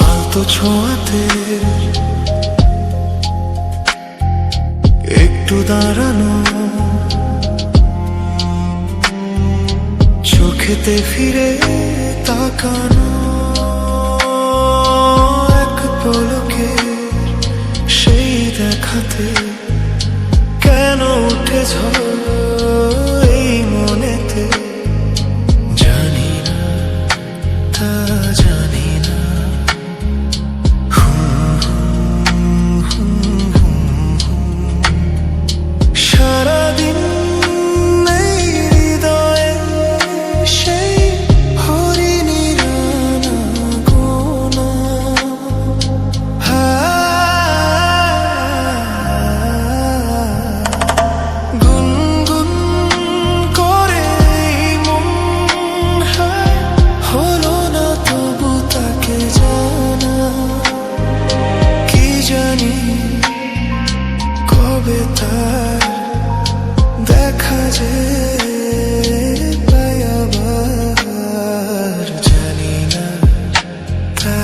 আলতো ছোঁয়াতে একটু দাঁড়ানো, চোখেতে ফিরে তাকানো, এক পলকে সেই দেখাতে কেন উঠে ঝড় এই মনেতে, জানি না তা জানি না। সারাদিন এই হৃদয়ে সেই হরিণীর আনাগোনা, গুনগুন করে মন হলো না তবু তাকে জানা। কি জানি কবে তার দেখা যে পাই আবার, জানি না তা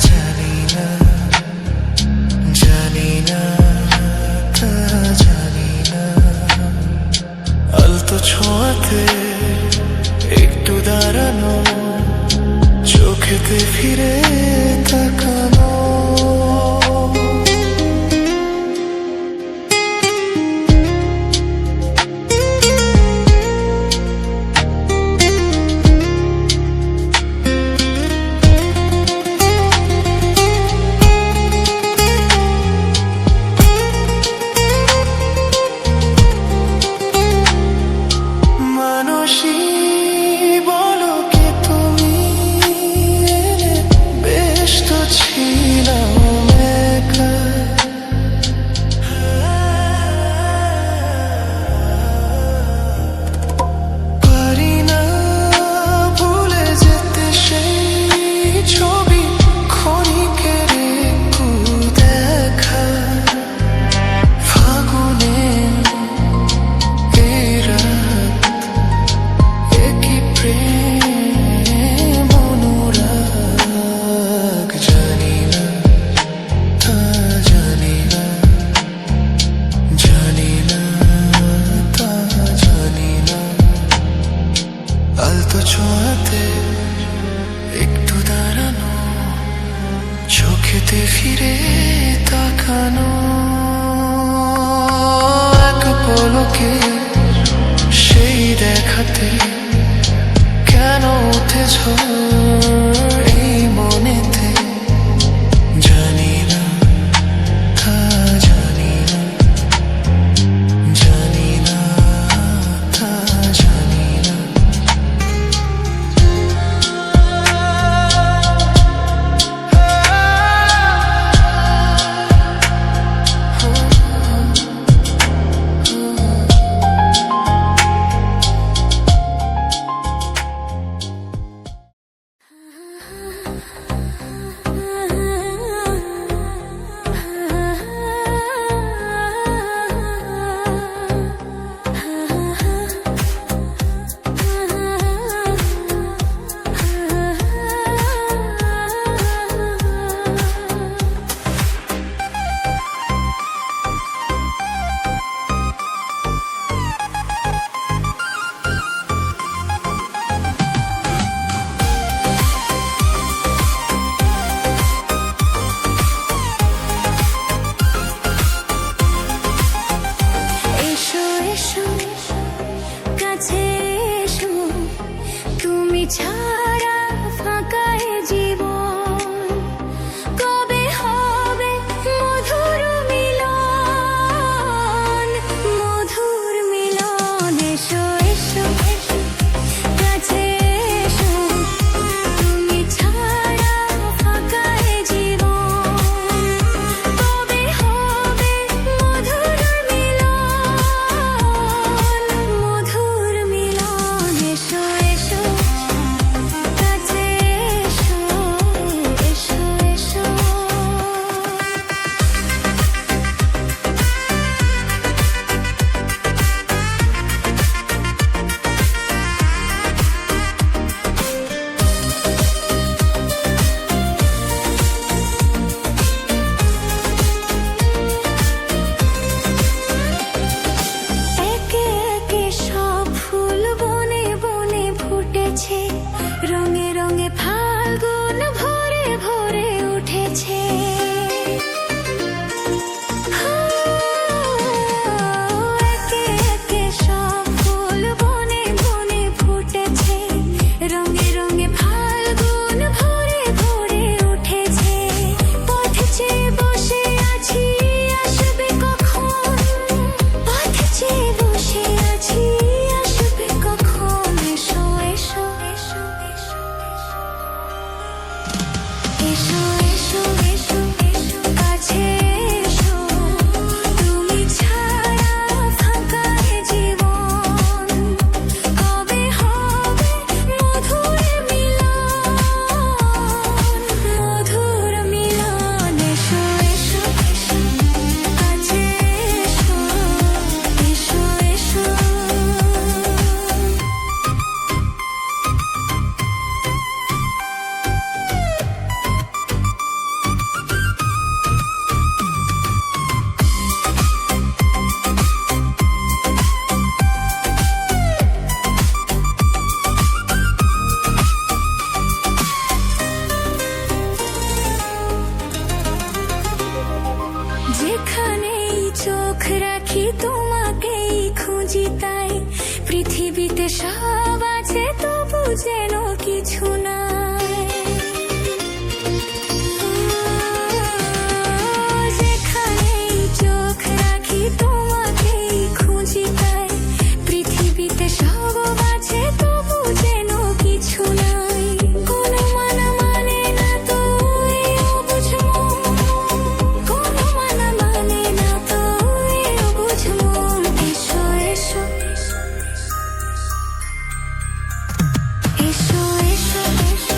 জানি না, জানি না তা জানি না। আলতো ছোঁয়াতে একটু দাঁড়ানো, চোখেতে ফিরে তাকানো। যেখানেই চোখ রাখি তোমাকেই খুঁজি তাই পৃথিবীতে সব আছে তবু যেন কিছু নাই। যেখানেই চোখ রাখি তোমাকেই খুঁজি তাই পৃথিবীতে সব আছে তবু যেন কিছু নাই। কোনো মানা মানে না তো এও বুঝবো, কোনো মানা মানে না তো এও বুঝবো। এসো এসো এসো এসো এসো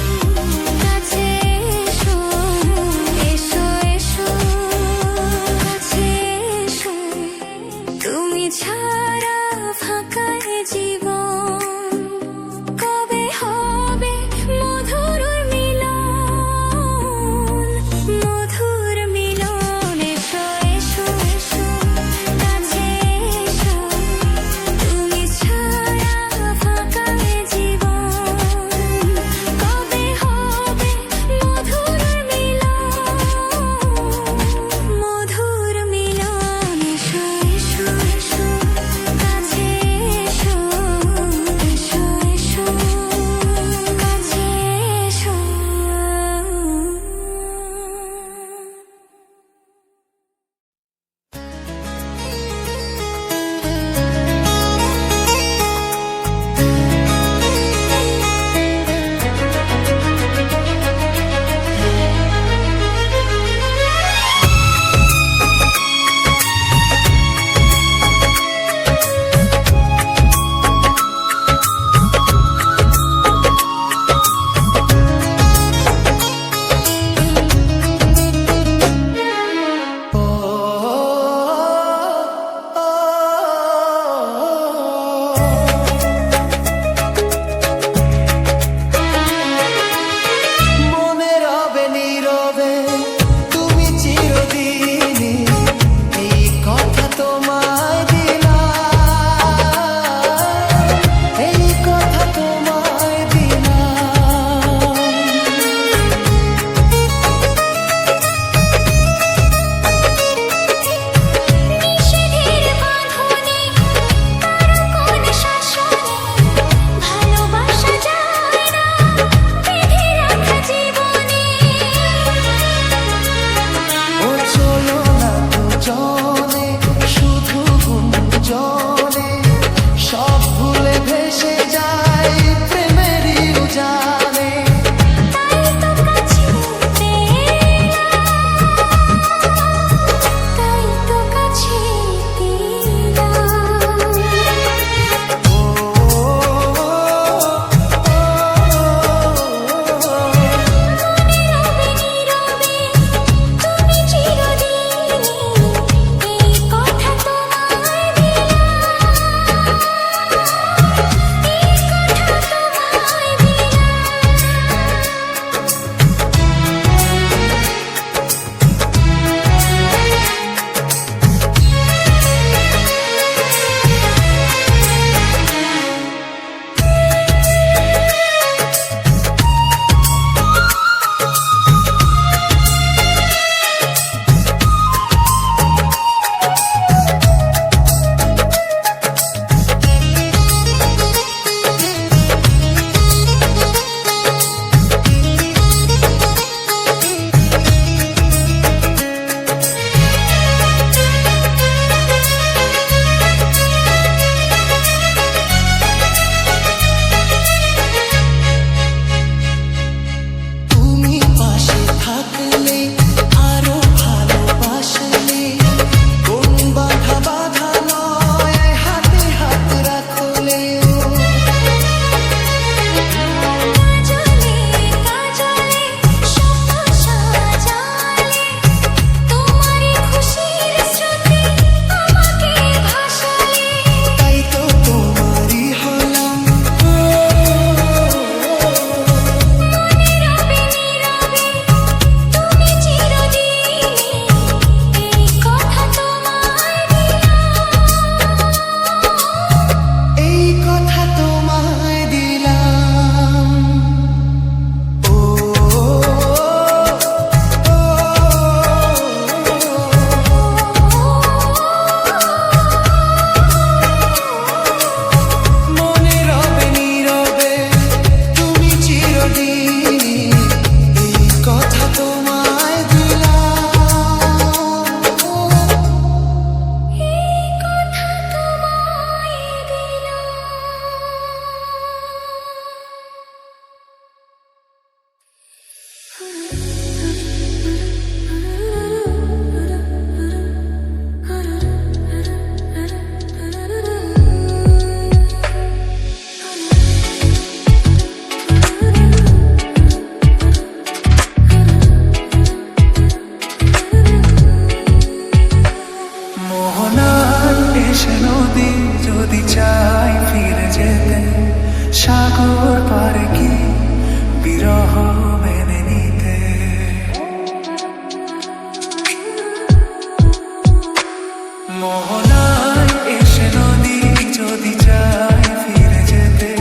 মোহনায় এসে নদী যদি চায় ফিরে যেতে,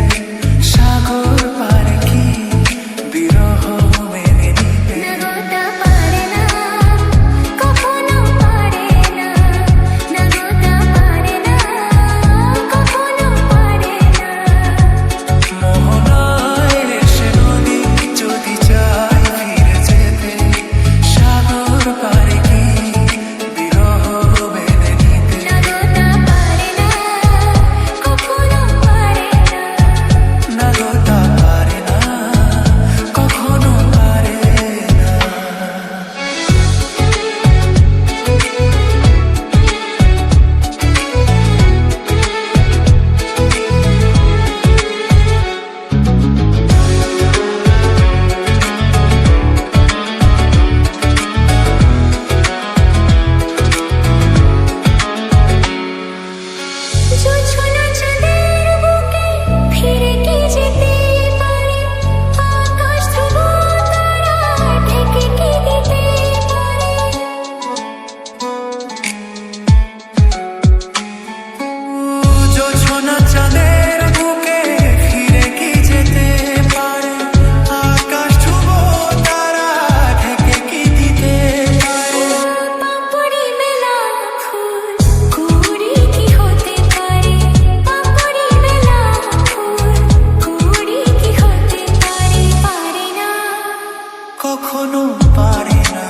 সাগর পারে কি বিরহ মেনে নিতে? নাগোটা পারে না, কখনো পারে না, নাগোটা পারে না, কখনো পারে না। মোহনায় এসে নদী যদি চায় ফিরে যেতে, সাগর পারে কি বিরহ মেনে নিতে? নাগোটা পারে না, কখনো পারে না। নাগোটা পারে না, কখনো পারে না। জোছনা চাঁদের বুকে ফিরে কি যেতে পারে? আকাশ ধ্রুব তারা ঢেকে কি দিতে পারে? জোছনা চাঁদের বুকে ফিরে কি যেতে পারে? আকাশ ধ্রুব তারা ঢেকে কি দিতে পারে? পাপড়ি মেলা ফুল কুড়ি কি হতে পারে? পাপড়ি মেলা ফুল কুড়ি কি হতে পারে? পারে না, কখনো পারে না।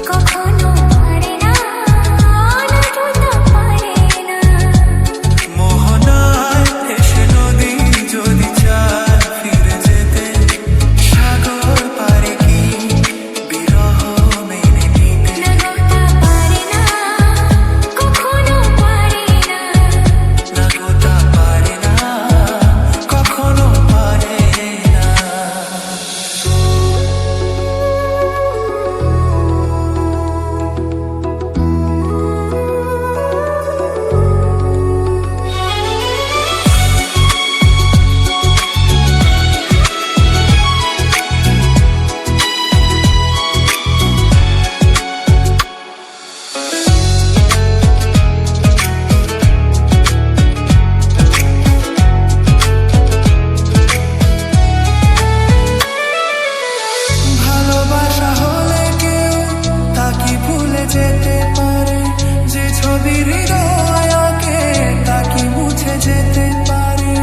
কখনো পারে না, নাগোটা পারে না। মোহনায় এসে নদী যদি চায় ফিরে যেতে, সাগর পারে কি বিরহ মেনে নিতে? নাগোটা পারে না, কখনো পারে না। নাগোটা পারে না, কখনো পারে না। ভালোবাসা হলে কেউ তা কি ভুলে যেতে পারে? যে ছবি হৃদয় আঁকে তা কি মুছে যেতে পারে?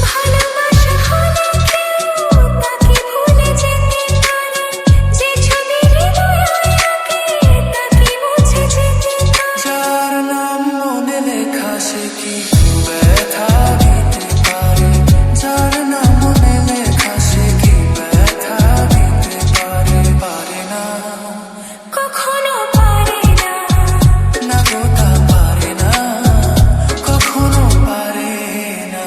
ভালোবাসা হলে কেউ তাকে ভুলে যেতে পারে? যে ছবি হৃদয়ে আঁকে তাকে মুছে যেতে পারে? যার নাম মনে লেখা সে কি ব্যথা দিতে পারে? যার নাম মনে লেখা সে কি ব্যথা দিতে পারে? পারে না, কখনো পারে না। নাগোটা পারে না, কখনো পারে না।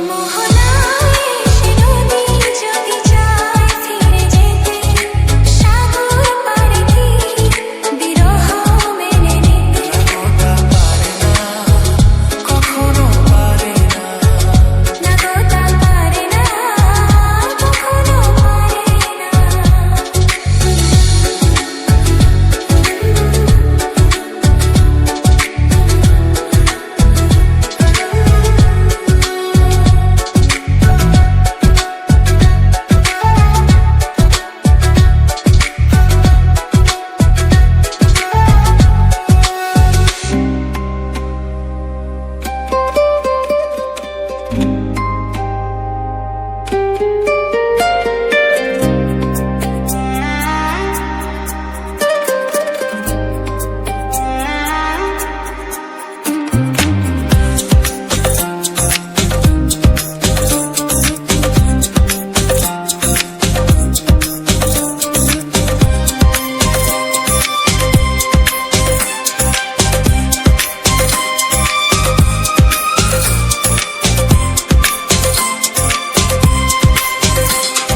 মোহনায় এসে নদী যদি চায় ফিরে যেতে, সাগর পারে কি বিরহ মেনে নিতে? নাগোটা পারে না, কখনো পারে না। নাগোটা পারে না, কখনো পারে না।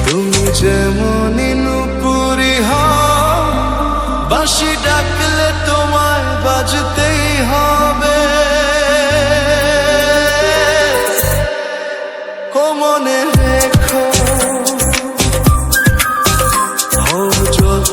তুমি যেমনই নুপুরি হও, বাঁশি ডাকলে তোমায় বাজতেই হবে। ও মনে রেখো, হও যত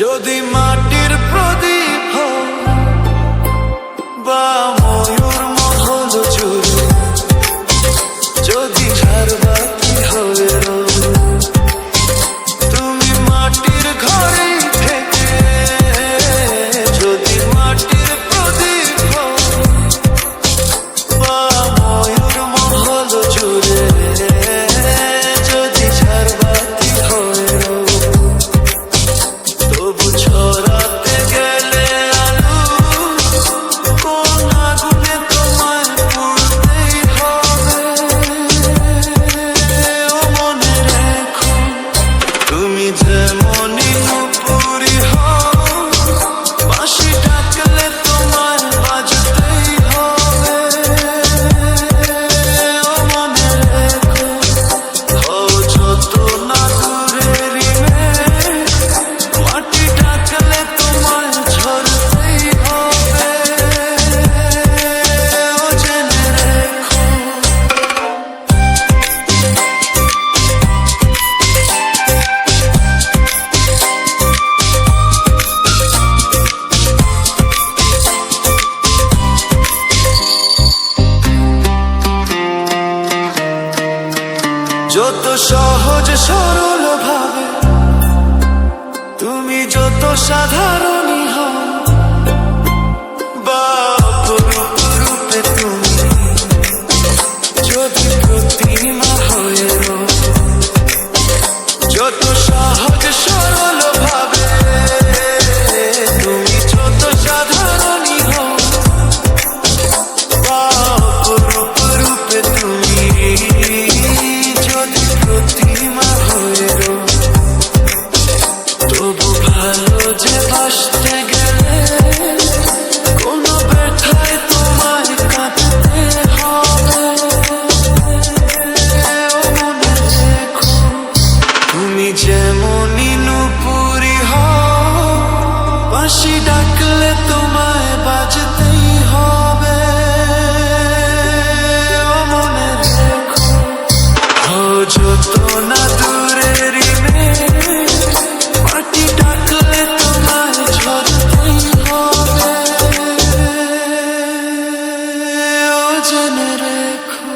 যদি মাটির প্রদীপ হও বা ময়ূর মহল জুড়ে, যদি ঝাড়বাতি হয়ে রও, তুমি মাটির ঘরে থেকে, যদি মাটির প্রদীপ হও বা ময়ূর মহল জুড়ে, যদি ঝাড়বাতি হয়ে রও, তবু ছড়াতে গেলে আলো কোন আগুনে তোমায় পুড়তেই হবে। ও মনে রেখো, তুমি যেমনই নুপুরি হও, বাঁশি ডাকলে তোমায় বাজতেই হবে। ও মনে রেখো, হও যত না দূরেরই মেঘ, মাটি ডাকলে তোমায় ঝরতেই হবে। ও জেনে রেখো। যত সহজ সরল ভাবে, তুমি যত সাধারণই হও, বা অপরূপ রূপে তুমি যদি প্রতিমা হয়ে রও, যত সহজ সরল ভাবে, তুমি যত সাধারণই হও, বা অপরূপ রূপে তুমি যদি প্রতিমা হয়ে রও, তবু ভালো যে বাসতে গেলে কোনো ব্যথায় তোমায় কাঁদতে হবে। ও মনে রেখো, তুমি যেমনই নুপুরি হও, বাঁশি ডাকলে তোমায় বাজতেই হবে। ও মনে রেখো, হও যত না দূরেরই মেঘ, মাটি ডাকলে তোমায় ঝরতেই হবে। ও জেনে রেখো।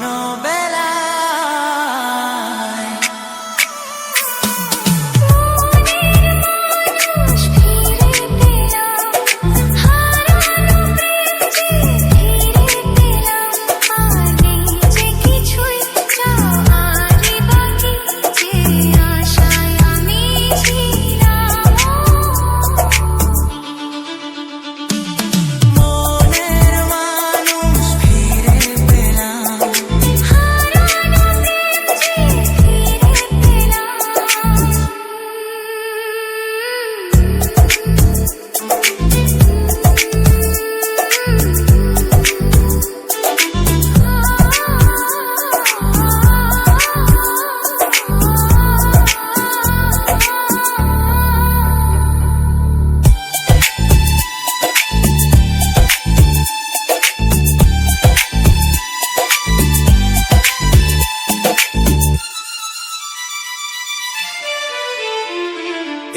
কোনো বেলায় মানুষ ফিরে পেলাম, হারানো প্রেম যে ফিরে পেলাম। আর নেই যে কিছুই চাওয়ার বাকি, যে আশায় আমি ছিলাম। মনের মানুষ ফিরে পেলাম, হারানো প্রেম যে ফিরে পেলাম।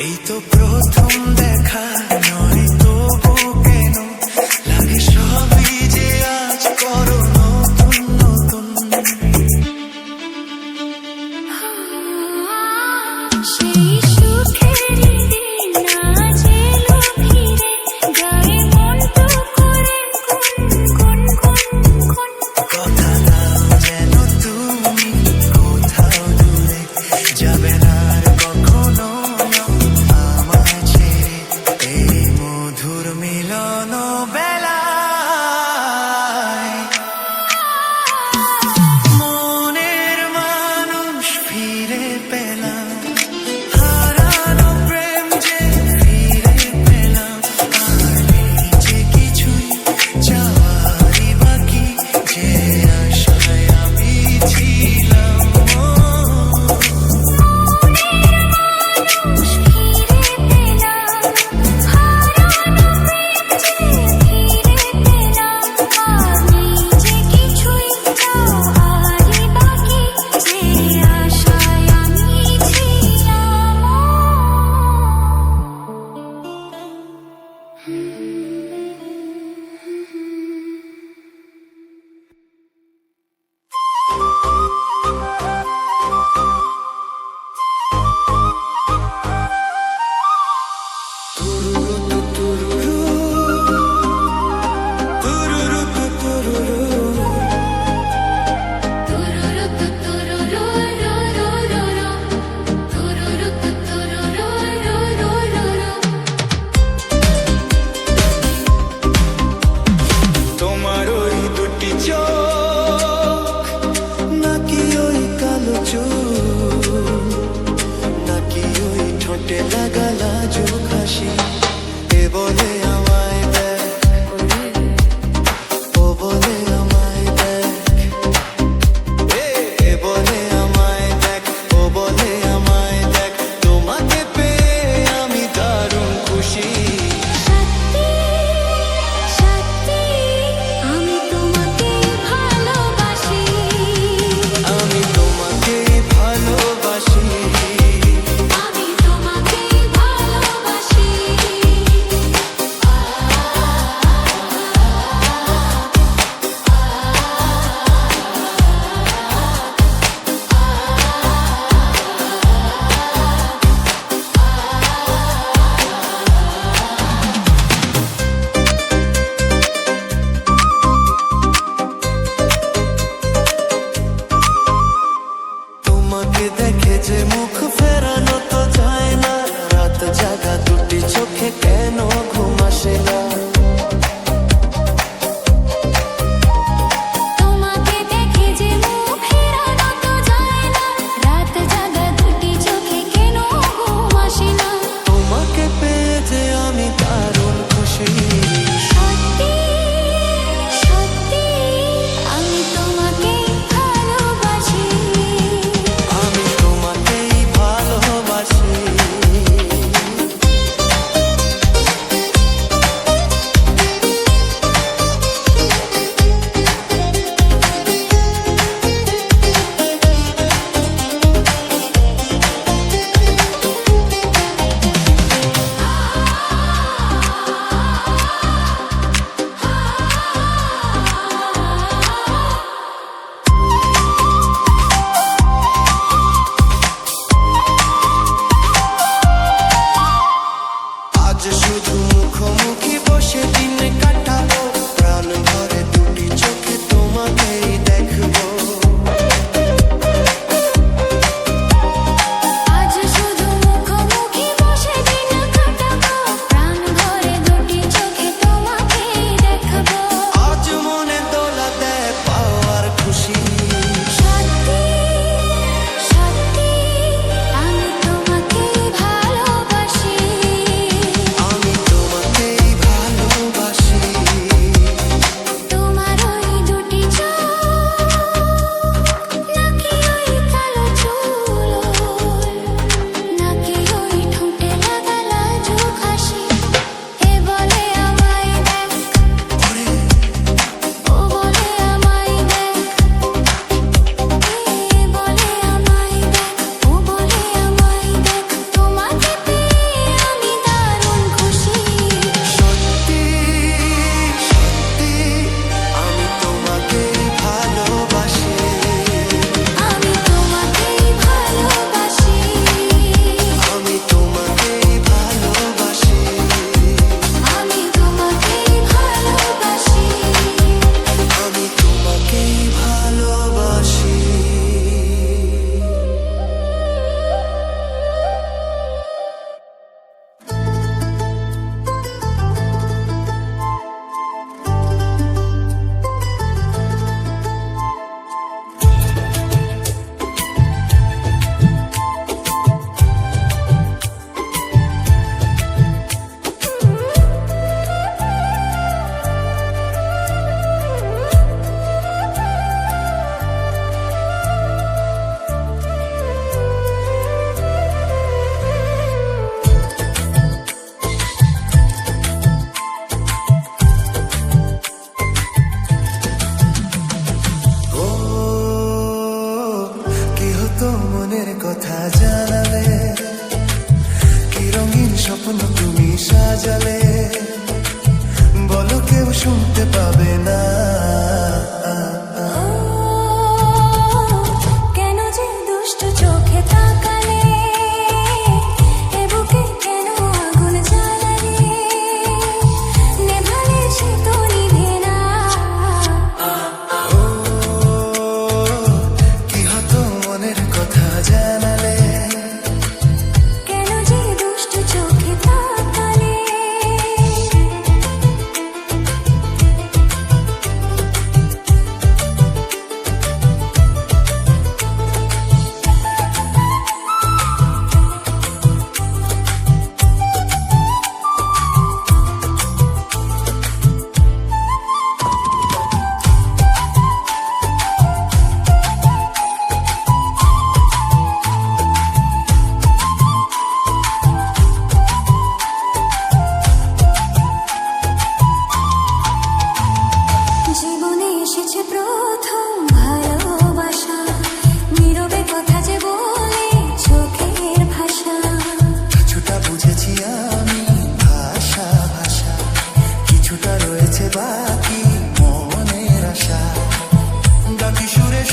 এই তো প্রথম দেখা নয় তবু কেন লাগে সবই যে আজ করো নতুন নতুন। সেই সুখেরই দিন আজ এলো ফিরে, গায়ে মন তো করে গুন গুন গুন। কথা দাও যেন তুমি কোথাও দূরে যাবে না আর কখনো আমায় ছেড়ে।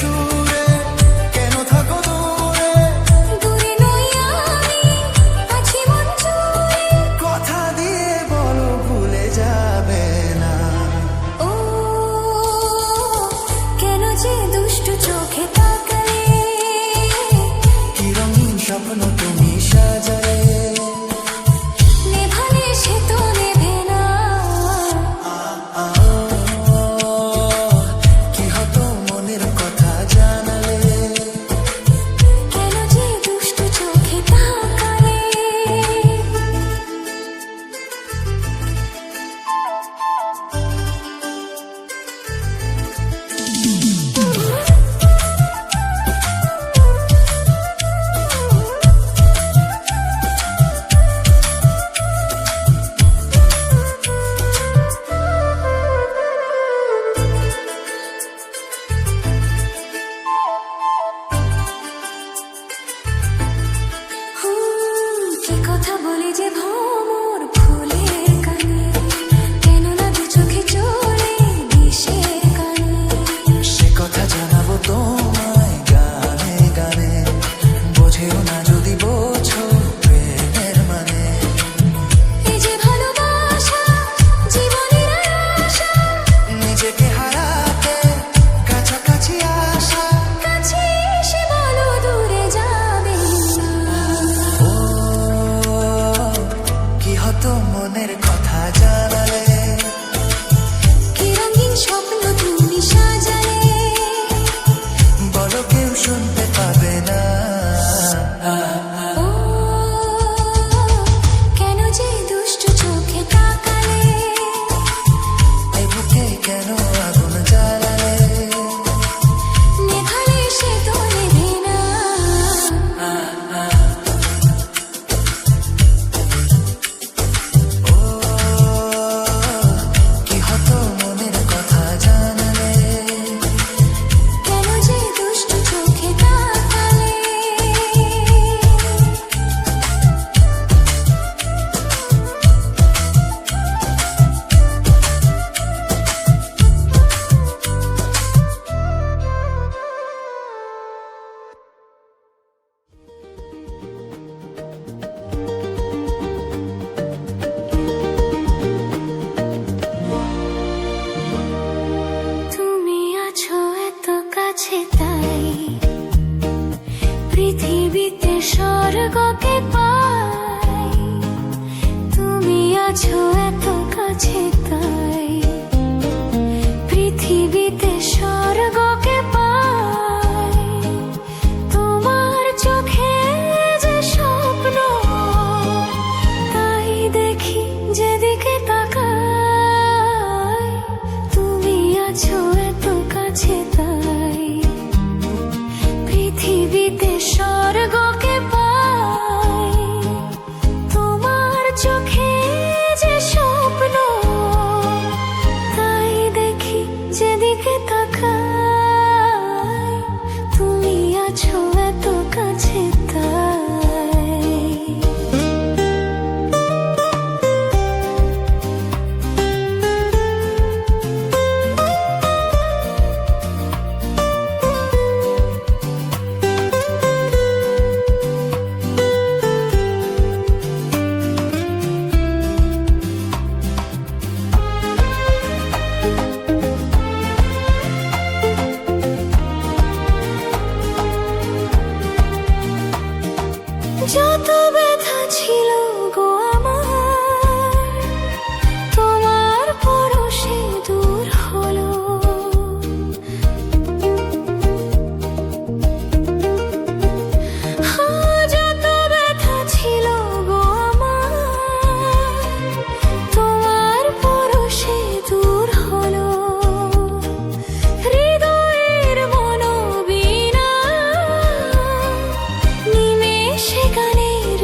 সুরে কেন থাকো দূরে? দূরে নই আমি, আছি মন জুড়ে। কথা দিয়ে বলো ভুলে যাবে না। ও কেন যে দুষ্টু চোখে তাকালে, কি রঙিন স্বপ্ন তুমি সাজালে। নেভালে সে তো নেভে না। কি হতো মনের কথা জানালে। কেন যে দুষ্টু চোখে তাকালে। কি কথা বলি যে ভ্রমর ফুলের কানে, কেন না দু চোখে চলে বিষের কানে। সে কথা জানাবো তোমায় গানে গানে, বোঝেও না যদি বোঝো প্রেমের মানে। এই যে ভালোবাসা জীবনের আশা, নিজেকে হারাতে কাছাকাছি আসা। কাছে এসে বলো দূরে যাবে না। ও কি হতো মনের কথা জানালে। কি রঙিন স্বপ্ন তুমি সাজালে, বলো কেউ শুনতে পাবে না। ও কেন যে দুষ্টু চোখে তাকালে। এ বুকে কেন আগুন জ্বালালে। নেভালে সে তো নেভে না। ও কি হতো মনের কথা জানালে। কেন যে দুষ্টু চোখে তাকালে। তুমি আছো এত কাছে তাই পৃথিবীতে স্বর্গকে পাই। তুমি আছো এত কাছে তাই পৃথিবীতে স্বর্গকে পাই। তোমার চোখে যে স্বপ্ন, তাই দেখি যেদিকে তাকাই। তুমি আছো এত কাছে তাই পৃথিবীতে স্বর্গকে পাই। তোমার চোখে যে স্বপ্ন, তাই দেখি যেদিকে তাকাই। তুমি আছো এত কাছে তাই। যত ব্যথা ছিল গো আমার, তোমার পরশে দূর হলো। যত ব্যথা ছিল গো আমার, তোমার পরশে দূর হলো। হৃদয়ের মনোবীণা নিমেষে গানের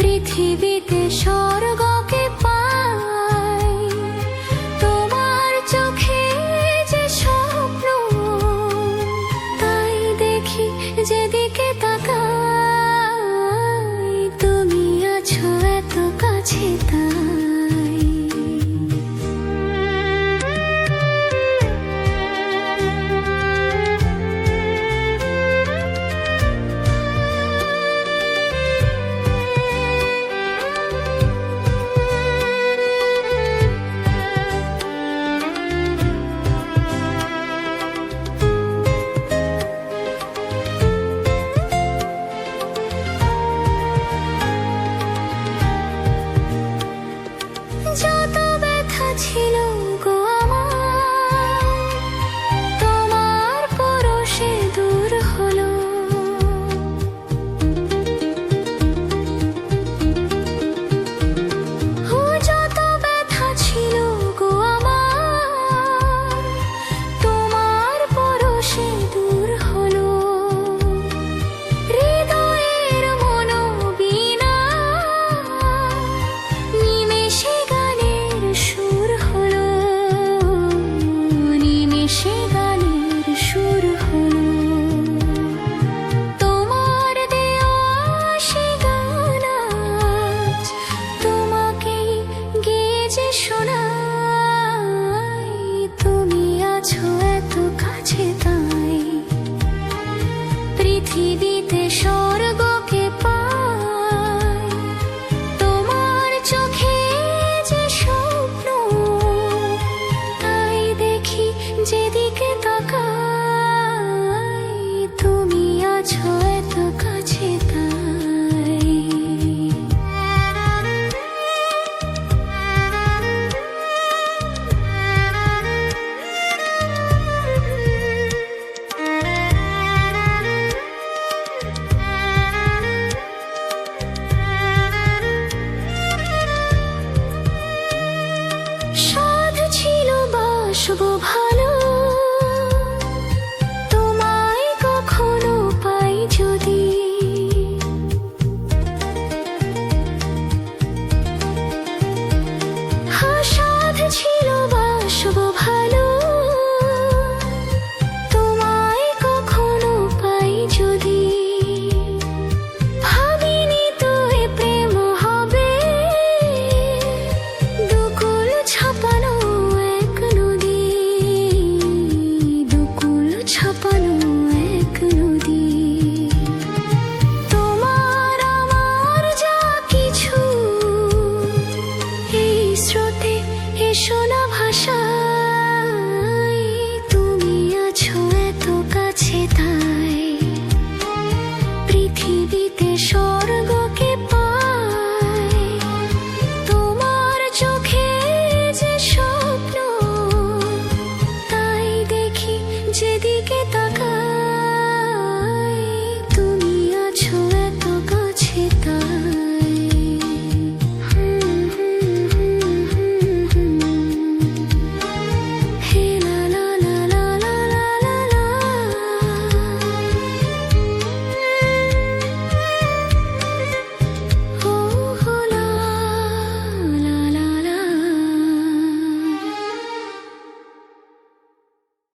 পৃথিবীতে স্বর্গকে পাই তোমার চোখে যে স্বপ্ন, তাই দেখি যেদিকে তাকাই তুমি আছো এত কাছে তাই। যত ব্যথা ছিল গো আমার, তোমার পরশে দূর হলো। ও যত ব্যথা ছিল গো আমার, তোমার পরশে দূর হলো। হৃদয়ের মনোবীণা নিমেষে গানের সুর হলো, নিমেষে গানের সুর হলো। তোমার দেওয়া সে গান আজ তোমাকেই গেয়ে যে শোনাই, তুমি আছো এত কাছে তাই। পৃথিবীতে স্বর্গকে পাই তোমার চোখে যে স্বপ্ন, তাই দেখি যেদিকে তাকাই তুমি আছো এত কাছে তাই। সাধ ছিল বাসবো ভালো, তোমায় কখনো পাই যদি। সাধ ছিল বাসবো ভালো, তোমায় কখনো পাই যদি। ভাবিনি তো এ প্রেম হবে দুকুল ছাপানো এক নদী, দুকুল ছাপানো এক নদী। তোমার আমার যা কিছু এই স্রোতে এসো না